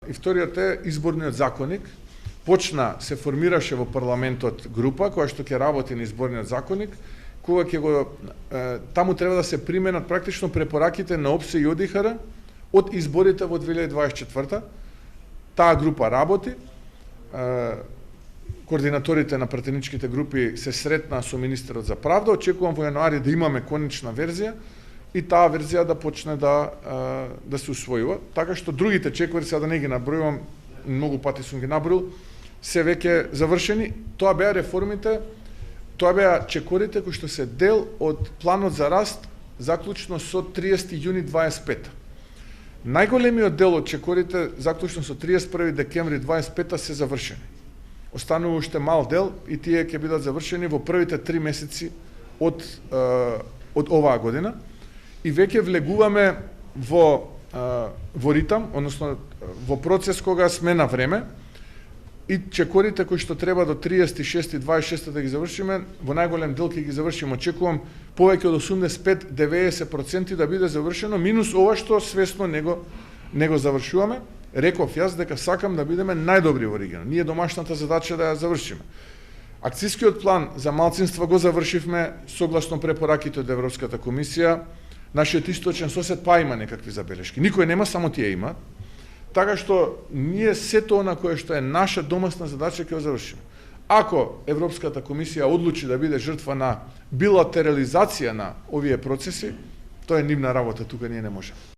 и вториот е изборниот законник. Почна, се формираше во парламентот група која што ќе работи на изборниот законник, кога ќе го таму треба да се применат практично препораките на ОПСЕ и ОДИХР од изборите во 2024. Таа група работи. Координаторите на пратеничките групи се сретнаа со министерот за правда. Очекувам во јануари да имаме конечна верзија и таа верзија да почне да се усвојува. Така што другите чекори, сега да не ги набројувам, многу пати сум ги наброил, се веќе завршени. Тоа беа реформите, тоа беа чекорите кои што се дел од планот за раст заклучно со 30 јуни 25. Најголемиот дел од чекорите заклучно со 31 декември 25 се завршени. Останува уште мал дел и тие ќе бидат завршени во првите 3 месеци од оваа година и веќе влегуваме во ритам, односно во процес кога сме на време и чекорите кои што треба до 36-26 да ги завршиме, во најголем дел ќе ги завршиме. Очекувам повеќе од 85-90% да биде завршено, минус ова што свесно него завршуваме. Реков јас дека сакам да бидеме најдобри во регионот. Ние домашната задача да ја завршиме. Акцијскиот план за малцинства го завршивме согласно препораките од Европската комисија. Нашиот источен сосед па има некакви забелешки. Никој нема, само тие има. Така што ние сето она кое што е наша домашна задача ќе го завршиме. Ако Европската комисија одлучи да биде жртва на билатерализација на овие процеси, тоа е нивна работа, тука ние не можеме.